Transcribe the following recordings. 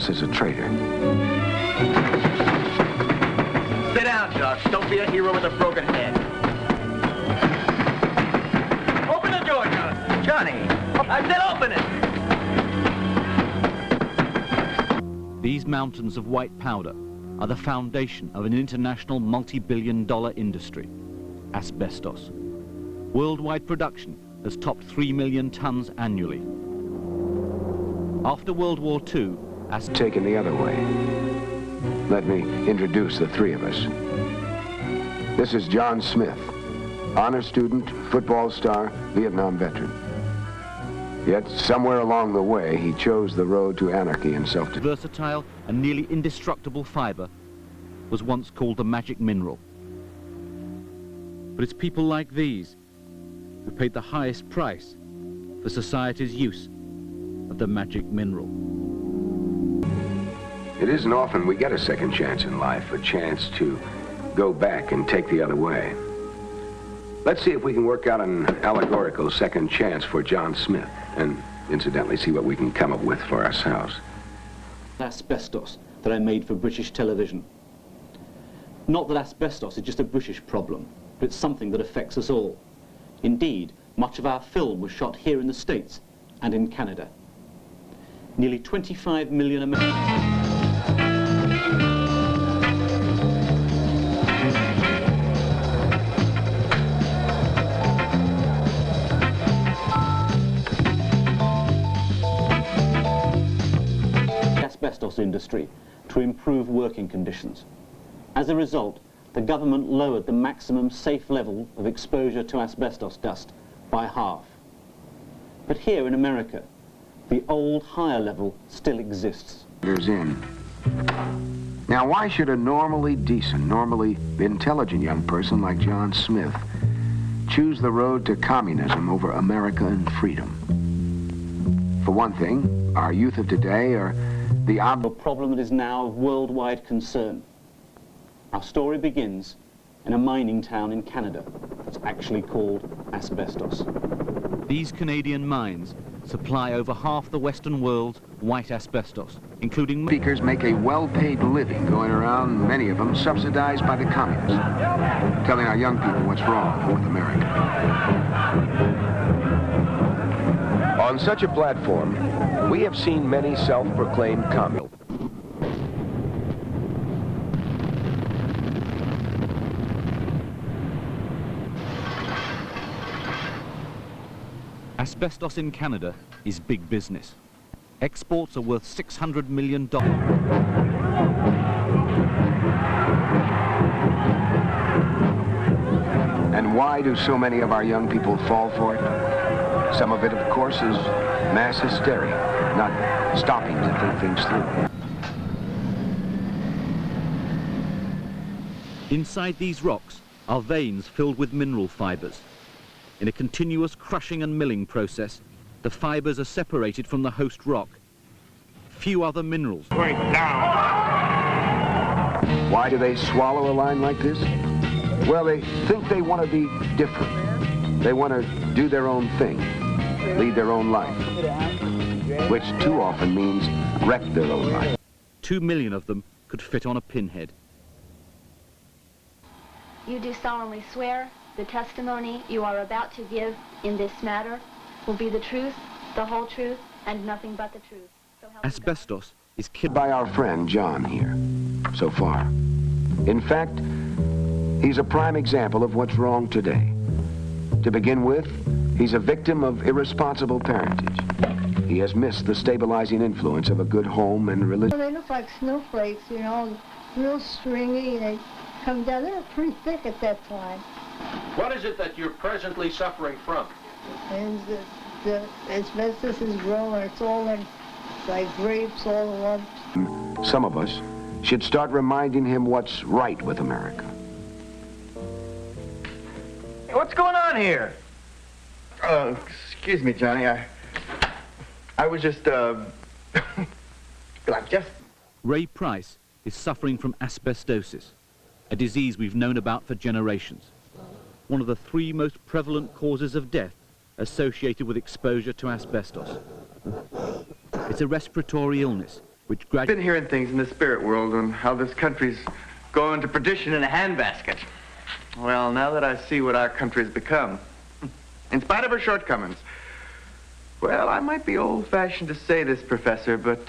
us as a traitor. Sit down, Josh. Don't be a hero with a broken head. Open the door, Josh. Johnny, I said open it. These mountains of white powder are the foundation of an international multi-billion-dollar industry, asbestos. Worldwide production has topped 3 million tons annually. After World War II, Taken the other way. Let me introduce the three of us. This is John Smith, honor student, football star, Vietnam veteran. Yet somewhere along the way, he chose the road to anarchy and self-defense. versatile and nearly indestructible fiber was once called the magic mineral. But it's people like these who paid the highest price for society's use of the magic mineral. It isn't often we get a second chance in life, a chance to go back and take the other way. Let's see if we can work out an allegorical second chance for John Smith, and incidentally see what we can come up with for ourselves. Asbestos that I made for British television. Not that asbestos is just a British problem, but it's something that affects us all. Indeed, much of our film was shot here in the States and in Canada. Nearly 25 million Americans. Asbestos industry to improve working conditions. As a result, the government lowered the maximum safe level of exposure to asbestos dust by half. But here in America, the old higher level still exists. Now, why should a normally decent, normally intelligent young person like John Smith choose the road to communism over America and freedom? For one thing, our youth of today are a problem that is now of worldwide concern. Our story begins in a mining town in Canada that's actually called asbestos. These Canadian mines supply over half the Western world's white asbestos, including... Speakers make a well-paid living going around, many of them subsidized by the communists, telling our young people what's wrong with America. On such a platform, we have seen many self-proclaimed communists. Asbestos in Canada is big business. Exports are worth $600 million. And why do so many of our young people fall for it? Some of it, of course, is mass hysteria, not stopping to think things through. Inside these rocks are veins filled with mineral fibers. In a continuous crushing and milling process, the fibers are separated from the host rock. Few other minerals. Going down. Why do they swallow a line like this? Well, they think they want to be different. They want to do their own thing, lead their own life, which too often means wreck their own life. 2 million of them could fit on a pinhead. You do solemnly swear the testimony you are about to give in this matter will be the truth, the whole truth, and nothing but the truth. So help Asbestos is killed by our friend John here, so far. In fact, he's a prime example of what's wrong today. To begin with, he's a victim of irresponsible parentage. He has missed the stabilizing influence of a good home and religion. They look like snowflakes, you know, real stringy. They come down. They were pretty thick at that time. What is it that you're presently suffering from? And the asbestos is growing. It's all in, like grapes all at once. Some of us should start reminding him what's right with America. Hey, what's going on here? Excuse me, Johnny. I was just, Ray Price is suffering from asbestosis, a disease we've known about for generations. One of the 3 most prevalent causes of death associated with exposure to asbestos. It's a respiratory illness which I've gradually... been hearing things in the spirit world on how this country's going to perdition in a handbasket. Well, now that I see what our country's become, in spite of her shortcomings, well, I might be old-fashioned to say this, Professor, but,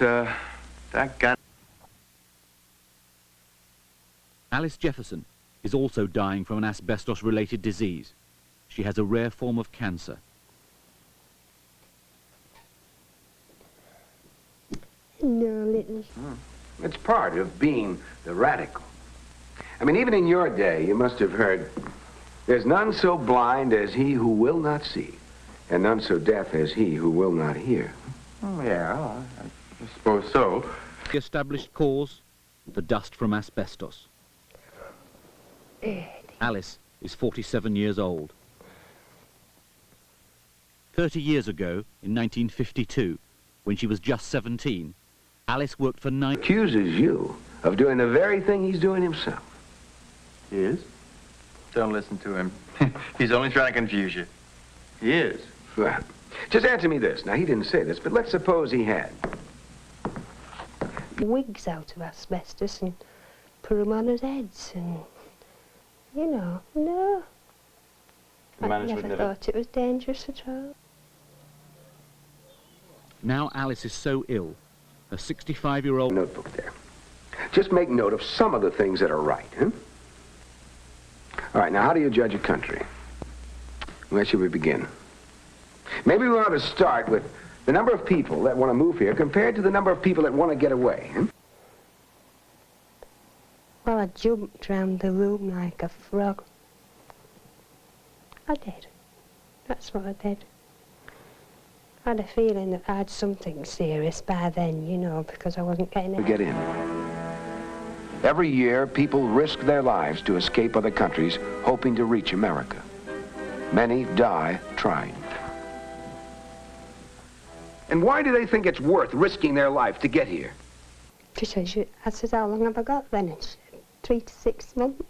that got... Alice Jefferson is also dying from an asbestos-related disease. She has a rare form of cancer. No, little. It's part of being the radical. I mean, even in your day, you must have heard, there's none so blind as he who will not see, and none so deaf as he who will not hear. Oh, yeah, I suppose so. The established cause, the dust from asbestos. Alice is 47 years old. 30 years ago, in 1952, when she was just 17, Alice worked for 9... Accuses you of doing the very thing he's doing himself. He is? Don't listen to him. He's only trying to confuse you. He is. Well, just answer me this. Now, he didn't say this, but let's suppose he had. Wigs out of asbestos and put them on his heads and, you know, no. I never thought it was dangerous at all. Now Alice is so ill, her 65-year-old... Notebook there. Just make note of some of the things that are right, huh? All right, now how do you judge a country? Where should we begin? Maybe we ought to start with the number of people that want to move here compared to the number of people that want to get away, huh? Well, I jumped round the room like a frog. I did. That's what I did. I had a feeling that I had something serious by then, you know, because I wasn't getting it. Get in. Every year, people risk their lives to escape other countries, hoping to reach America. Many die trying. And why do they think it's worth risking their life to get here? She says, I said, how long have I got then? And she said, 3 to 6 months.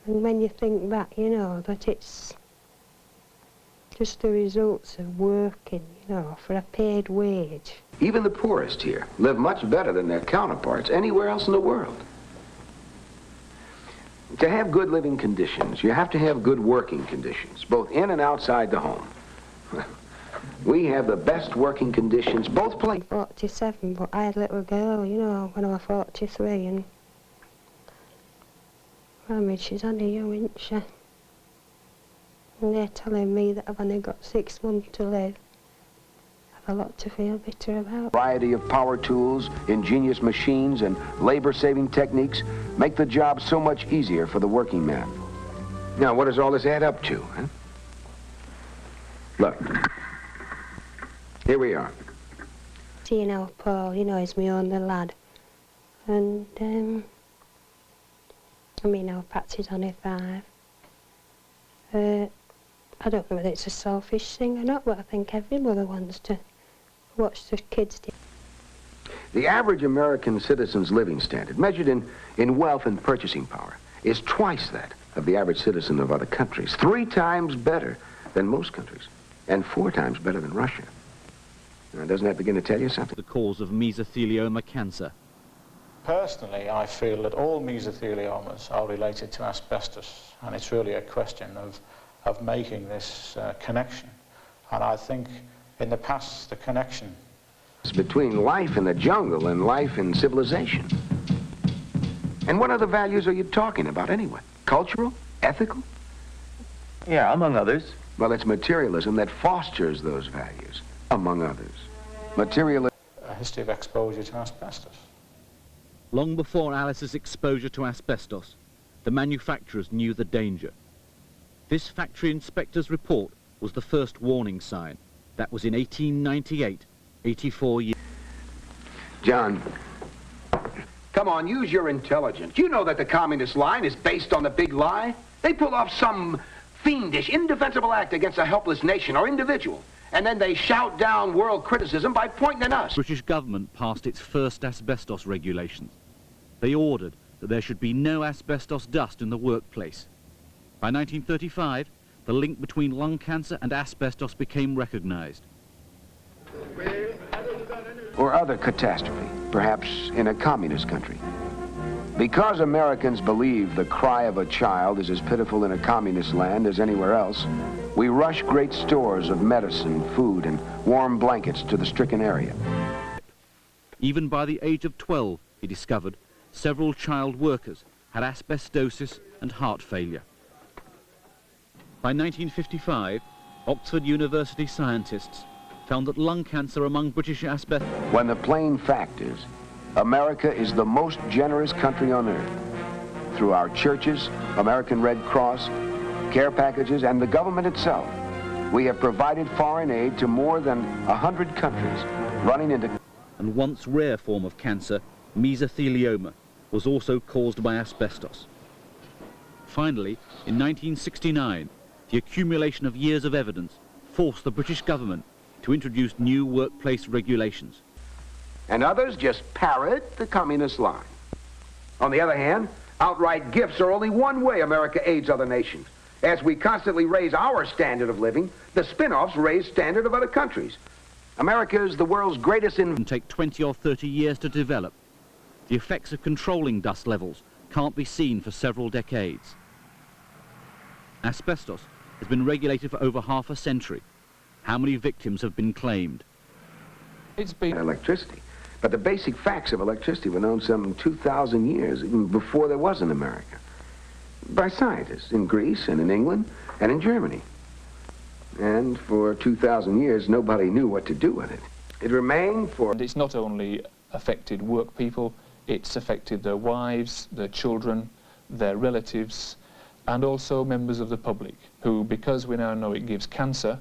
And when you think back, you know, that it's just the results of working, you know, for a paid wage. Even the poorest here live much better than their counterparts anywhere else in the world. To have good living conditions, you have to have good working conditions, both in and outside the home. We have the best working conditions, both places. I'm 47, but I had a little girl, you know, when I was 43, and I mean, she's only young, isn't she? And they're telling me that I've only got 6 months to live. I've a lot to feel bitter about. Variety of power tools, ingenious machines, and labor-saving techniques make the job so much easier for the working man. Now, what does all this add up to, huh? Look, here we are. Seeing how Paul, you know, is my only lad. And, I mean, how Patsy's only 5. I don't know whether it's a selfish thing or not, but I think every mother wants to watch their kids. The average American citizen's living standard, measured in wealth and purchasing power, is twice that of the average citizen of other countries. 3 times better than most countries, and 4 times better than Russia. Now, doesn't that begin to tell you something? The cause of mesothelioma cancer. Personally, I feel that all mesotheliomas are related to asbestos, and it's really a question of making this connection. And I think in the past, the connection between life in the jungle and life in civilization. And what other values are you talking about anyway? Cultural? Ethical? Yeah, among others. Well, it's materialism that fosters those values, among others. Materialism. a history of exposure to asbestos. Long before Alice's exposure to asbestos, the manufacturers knew the danger. This factory inspector's report was the first warning sign. That was in 1898, 84 years. John, come on, use your intelligence. You know that the communist line is based on the big lie. They pull off some fiendish, indefensible act against a helpless nation or individual, and then they shout down world criticism by pointing at us. The British government passed its first asbestos regulations. They ordered that there should be no asbestos dust in the workplace. By 1935, the link between lung cancer and asbestos became recognized. or other catastrophe, perhaps in a communist country. Because Americans believe the cry of a child is as pitiful in a communist land as anywhere else, we rush great stores of medicine, food, and warm blankets to the stricken area. Even by the age of 12, he discovered, several child workers had asbestosis and heart failure. By 1955, Oxford University scientists found that lung cancer among British asbestos... When the plain fact is, America is the most generous country on earth. Through our churches, American Red Cross, care packages, and the government itself, we have provided foreign aid to more than 100 countries, running into... And once rare form of cancer, mesothelioma, was also caused by asbestos. Finally, in 1969, the accumulation of years of evidence forced the British government to introduce new workplace regulations. And others just parrot the communist line. On the other hand, outright gifts are only one way America aids other nations. As we constantly raise our standard of living, the spin-offs raise standard of other countries. America is the world's greatest Can take 20 or 30 years to develop. The effects of controlling dust levels can't be seen for several decades. Asbestos has been regulated for over half a century. How many victims have been claimed? It's been electricity. But the basic facts of electricity were known some 2,000 years, even before there was an America, by scientists in Greece and in England and in Germany. And for 2,000 years, nobody knew what to do with it. It remained for... And it's not only affected work people, it's affected their wives, their children, their relatives, and also members of the public, who, because we now know it gives cancer,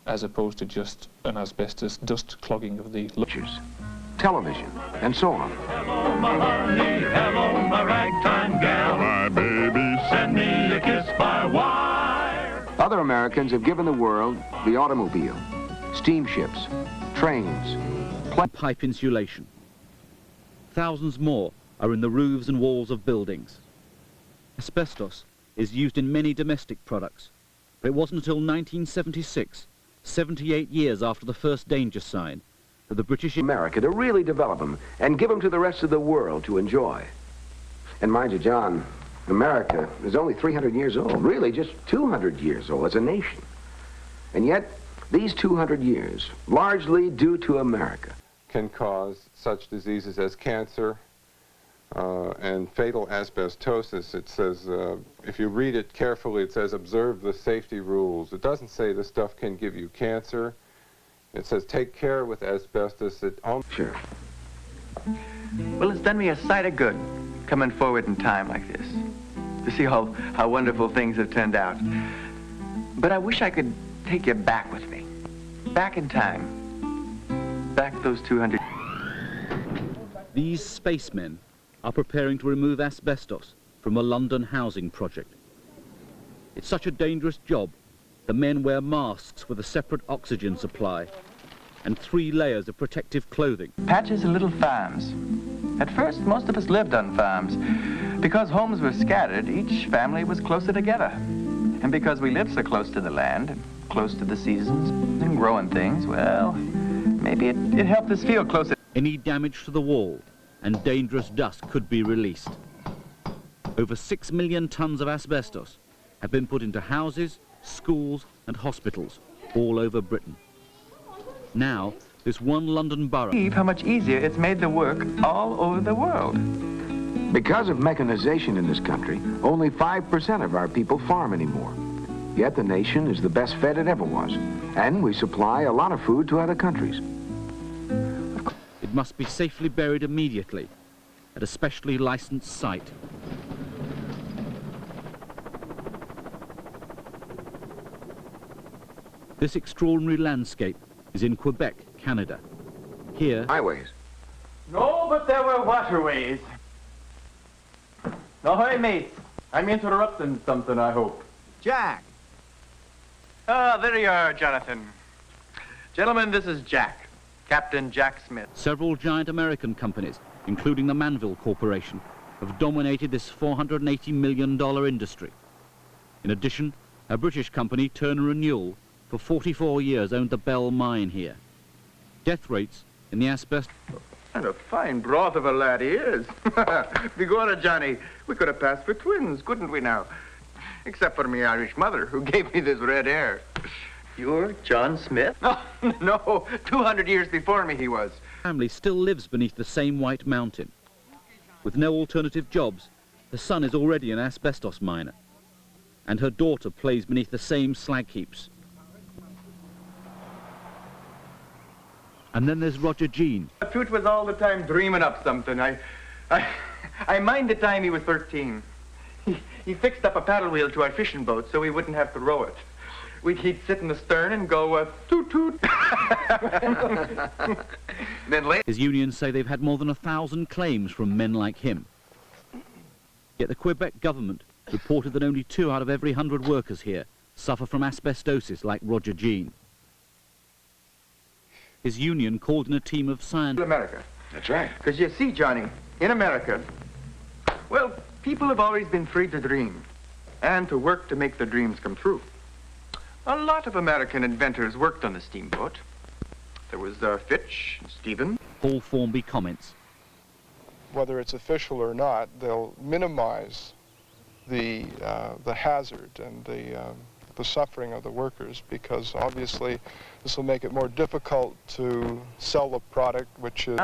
as opposed to just an asbestos dust clogging of the lungs, television, and so on. Hello, my honey, hello, my ragtime gal. My baby, send me a kiss by wire. Other Americans have given the world the automobile, steamships, trains, pipe insulation. Thousands more are in the roofs and walls of buildings. Asbestos is used in many domestic products, but it wasn't until 1976, 78 years after the first danger sign, that the British America to really develop them and give them to the rest of the world to enjoy. And mind you, John, America is only 300 years old, really just 200 years old as a nation. And yet, these 200 years, largely due to America, can cause such diseases as cancer and fatal asbestosis. It says, if you read it carefully, it says, observe the safety rules. It doesn't say this stuff can give you cancer. It says, take care with asbestos. Sure. Well, it's done me a sight of good coming forward in time like this, to see how wonderful things have turned out. But I wish I could take you back with me, back in time, back those 200. These spacemen are preparing to remove asbestos from a London housing project. It's such a dangerous job. The men wear masks with a separate oxygen supply and 3 layers of protective clothing. Patches of little farms. At first, most of us lived on farms. Because homes were scattered, each family was closer together. And because we lived so close to the land, and close to the seasons and growing things, well, maybe it helped us feel closer. Any damage to the wall and dangerous dust could be released. Over 6 million tons of asbestos have been put into houses, schools and hospitals all over Britain. Now, this one London borough... How much easier it's made the work all over the world. Because of mechanization in this country, only 5% of our people farm anymore. Yet the nation is the best fed it ever was, and we supply a lot of food to other countries. It must be safely buried immediately at a specially licensed site. This extraordinary landscape is in Quebec, Canada. Here... Highways. No, but there were waterways. Ahoy, mates. I'm interrupting something, I hope. Jack. Oh, there you are, Jonathan. Gentlemen, this is Jack. Captain Jack Smith. Several giant American companies, including the Manville Corporation, have dominated this $480 million industry. In addition, a British company, Turner & Newell, for 44 years owned the Bell mine here. Death rates in the asbestos. And a fine broth of a lad he is. Begorra, Johnny, we could have passed for twins, couldn't we now? Except for me Irish mother, who gave me this red hair. You're John Smith? No, no, 200 years before me he was. Family still lives beneath the same white mountain. With no alternative jobs, her son is already an asbestos miner, and her daughter plays beneath the same slag heaps. And then there's Roger Jean. The truth was all the time dreaming up something. I mind the time he was 13. He fixed up a paddle wheel to our fishing boat so we wouldn't have to row it. He'd sit in the stern and go, toot toot. Then later, His unions say they've had more than 1,000 claims from men like him. Yet the Quebec government reported that only 2 out of every 100 workers here suffer from asbestosis like Roger Jean. His union called in a team of scientists. America. That's right. Because you see, Johnny, in America, well, people have always been free to dream and to work to make their dreams come true. A lot of American inventors worked on the steamboat. There was Fitch, Stephen. Paul Formby comments. Whether it's official or not, they'll minimize the hazard and the suffering of the workers, because obviously this will make it more difficult to sell the product, which is...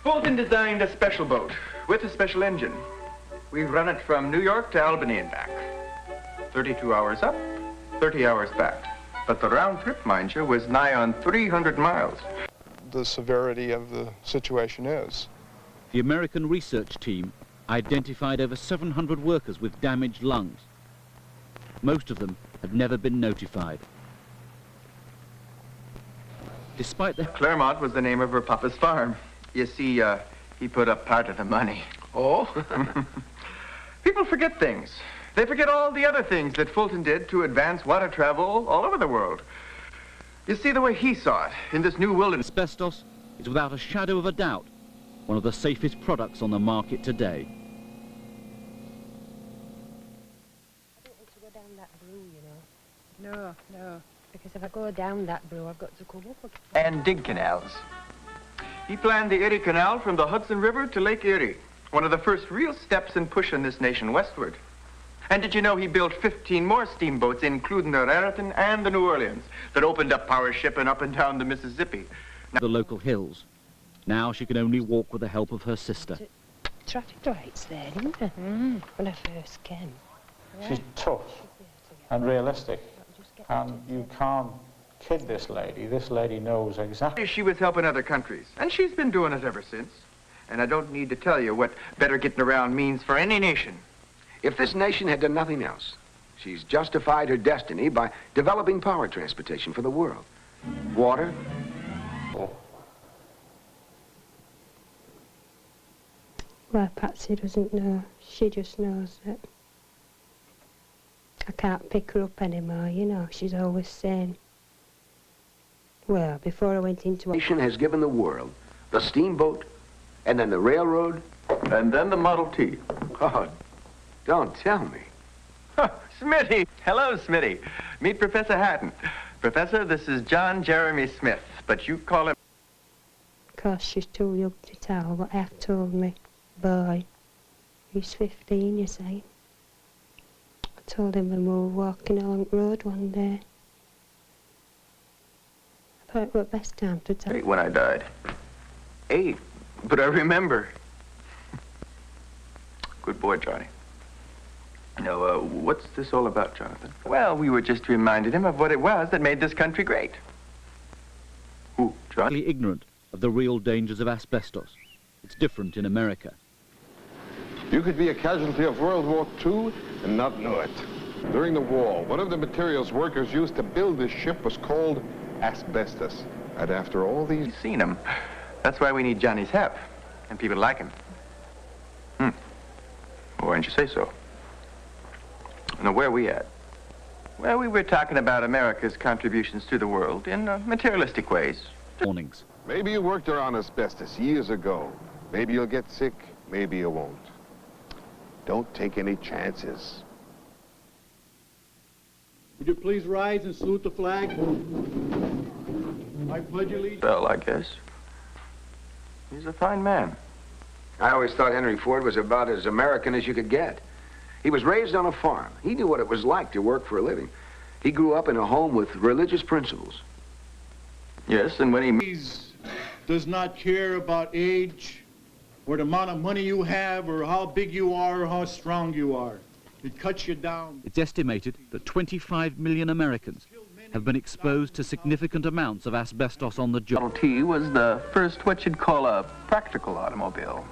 Fulton designed a special boat with a special engine. We've run it from New York to Albany and back. 32 hours up, 30 hours back. But the round trip, mind you, was nigh on 300 miles. The severity of the situation is. The American research team identified over 700 workers with damaged lungs. Most of them have never been notified. Despite the... Claremont was the name of her papa's farm. You see, he put up part of the money. Oh? People forget things. They forget all the other things that Fulton did to advance water travel all over the world. You see, the way he saw it in this new wilderness. Asbestos is without a shadow of a doubt one of the safest products on the market today. I don't want to go down that blue, you know. No. Because if I go down that blue, I've got to come up again. And dig canals. He planned the Erie Canal from the Hudson River to Lake Erie, one of the first real steps in pushing this nation westward. And did you know he built 15 more steamboats, including the Raritan and the New Orleans, that opened up power shipping up and down the Mississippi? The local hills. Now she can only walk with the help of her sister. Traffic lights there, didn't there? When I first came. She's tough and realistic, and you can't kid this lady. This lady knows exactly. She was helping other countries, and she's been doing it ever since. And I don't need to tell you what better getting around means for any nation. If this nation had done nothing else, she's justified her destiny by developing power transportation for the world. Water. Well, Patsy doesn't know. She just knows that I can't pick her up anymore, you know. She's always saying, well, before I went into... The nation has given the world the steamboat, and then the railroad, and then the Model T. Oh, don't tell me. Smitty. Hello, Smitty. Meet Professor Hatton. Professor, this is John Jeremy Smith, but you call him... Of course, she's too young to tell, but F told me. Boy, he's 15, you say. I told him when we were walking along the road one day. I thought it was the best time to tell. 8 when I died. 8, but I remember. Good boy, Johnny. Now, what's this all about, Jonathan? Well, we were just reminding him of what it was that made this country great. Who, John? Ignorant of the real dangers of asbestos. It's different in America. You could be a casualty of World War II and not know it. During the war, one of the materials workers used to build this ship was called asbestos. And after all these... You've seen him. That's why we need Johnny's help. And people like him. Why didn't you say so? Now, where are we at? Well, we were talking about America's contributions to the world in materialistic ways. Warnings. Maybe you worked around asbestos years ago. Maybe you'll get sick, maybe you won't. Don't take any chances. Would you please rise and salute the flag? I pledge allegiance. Well, I guess. He's a fine man. I always thought Henry Ford was about as American as you could get. He was raised on a farm. He knew what it was like to work for a living. He grew up in a home with religious principles. Yes, and when he... does not care about age or the amount of money you have or how big you are or how strong you are. It cuts you down. It's estimated that 25 million Americans have been exposed to significant amounts of asbestos on the job. Model T was the first what you'd call a practical automobile,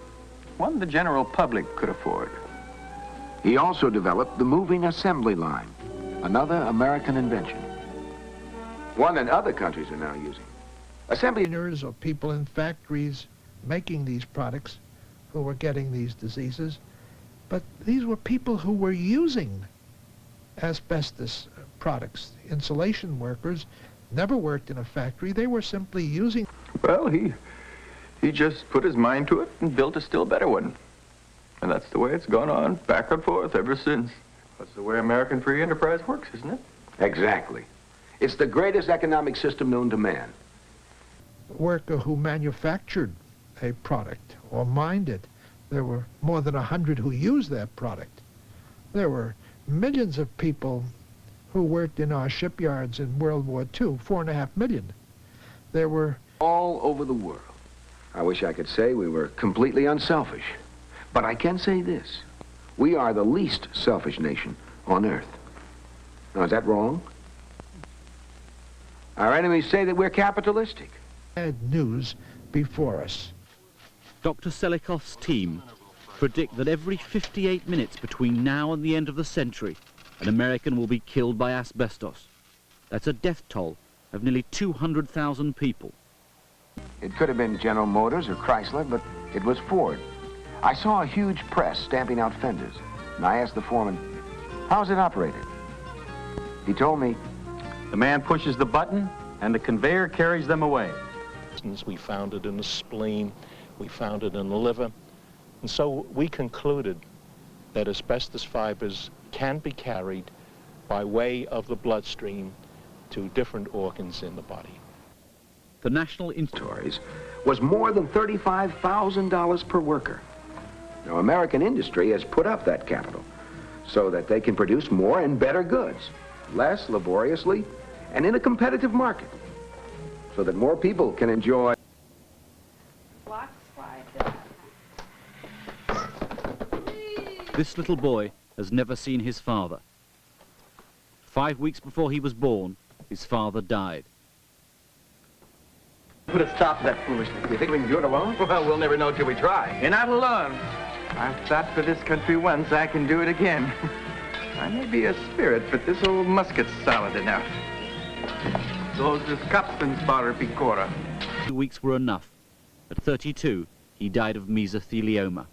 one the general public could afford. He also developed the moving assembly line, another American invention, one that other countries are now using. Assembly Or people in factories making these products who were getting these diseases, but these were people who were using asbestos products. Insulation workers never worked in a factory. They were simply using... Well, he just put his mind to it and built a still better one. And that's the way it's gone on, back and forth ever since. That's the way American free enterprise works, isn't it? Exactly. It's the greatest economic system known to man. Worker who manufactured a product or mined it. There were more than 100 who used that product. There were millions of people who worked in our shipyards in World War II, 4.5 million. There were... all over the world. I wish I could say we were completely unselfish. But I can say this. We are the least selfish nation on Earth. Now, is that wrong? Our enemies say that we're capitalistic. Bad news before us. Dr. Selikoff's team predict that every 58 minutes between now and the end of the century, an American will be killed by asbestos. That's a death toll of nearly 200,000 people. It could have been General Motors or Chrysler, but it was Ford. I saw a huge press stamping out fenders, and I asked the foreman, how's it operated? He told me, The man pushes the button, and the conveyor carries them away. We found it in the spleen, we found it in the liver, and so we concluded that asbestos fibers can be carried by way of the bloodstream to different organs in the body. The National Institute was more than $35,000 per worker. Now, American industry has put up that capital so that they can produce more and better goods, less laboriously, and in a competitive market, so that more people can enjoy. This little boy has never seen his father. 5 weeks before he was born, his father died. Put a stop to that foolishness. You think we can do it alone? Well, we'll never know till we try. You're not alone. I've fought for this country once. I can do it again. I may be a spirit, but this old musket's solid enough. Those is Captain's powder picora. 2 weeks were enough. At 32, he died of mesothelioma.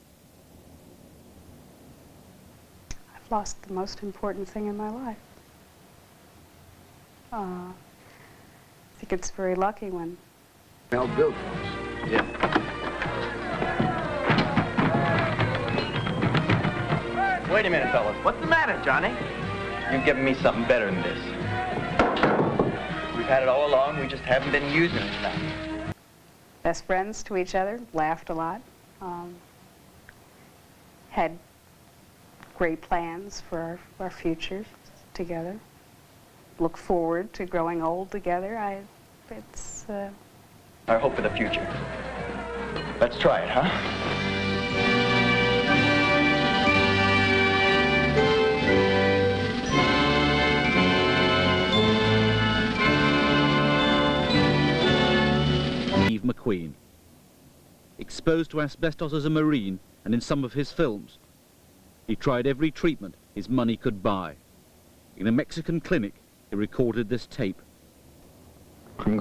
I've lost the most important thing in my life. I think it's very lucky when... Well, built for us. Yeah. Wait a minute, fellas. What's the matter, Johnny? You've given me something better than this. We've had it all along. We just haven't been using it enough. Best friends to each other, laughed a lot, had great plans for our future together, look forward to growing old together. It's Our hope for the future. Let's try it, huh? McQueen. Exposed to asbestos as a Marine and in some of his films, he tried every treatment his money could buy. In a Mexican clinic, he recorded this tape.